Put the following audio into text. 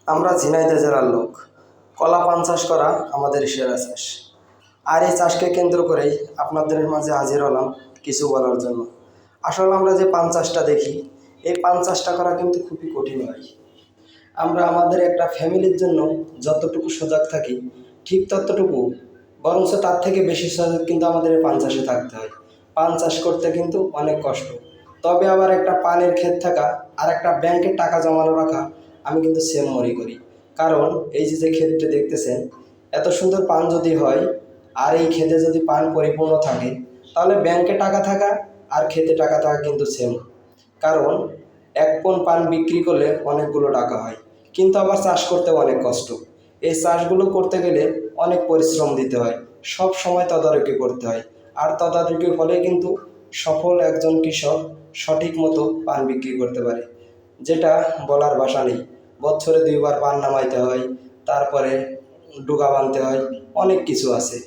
আমরা ঝিনাইদহ জেলার লোক। কলা পান চাষ করা আমাদের সেরা চাষ। আর এই চাষকে কেন্দ্র করেই আপনাদের মাঝে হাজির হলাম কিছু বলার জন্য। আসলে আমরা যে পান চাষটা দেখি, এই পান চাষটা করা কিন্তু খুবই কঠিন হয়। আমরা আমাদের একটা ফ্যামিলির জন্য যতটুকু সজাগ থাকি, ঠিক ততটুকু বরঞ্চ তার থেকে বেশি সজাগ কিন্তু আমাদের এই পান চাষে থাকতে হয়। পান চাষ করতে কিন্তু অনেক কষ্ট। তবে আবার একটা পানের ক্ষেত থাকা আর একটা ব্যাংকে টাকা জমানো রাখা আমি কিন্তু সেম মনে করি। কারণ এই যে যে ক্ষেতটা দেখতেছেন, এত সুন্দর পান যদি হয় আর এই ক্ষেতে যদি পান পরিপূর্ণ থাকে, তাহলে ব্যাংকে টাকা থাকা আর ক্ষেতে টাকা থাকা কিন্তু সেম। কারণ এক পণ পান বিক্রি করলে অনেকগুলো টাকা হয়, কিন্তু আবার চাষ করতে অনেক কষ্ট। এই চাষগুলো করতে গেলে অনেক পরিশ্রম দিতে হয়, সব সময় তদারকি করতে হয়। আর তদারকির ফলে কিন্তু সফল একজন কৃষক সঠিক মতো পান বিক্রি করতে পারে, যেটা বলার ভাষা নেই। বছরে 2 বার পান নামাইতে হয়, তারপরে ডুগা বানতে হয়, অনেক কিছু আছে।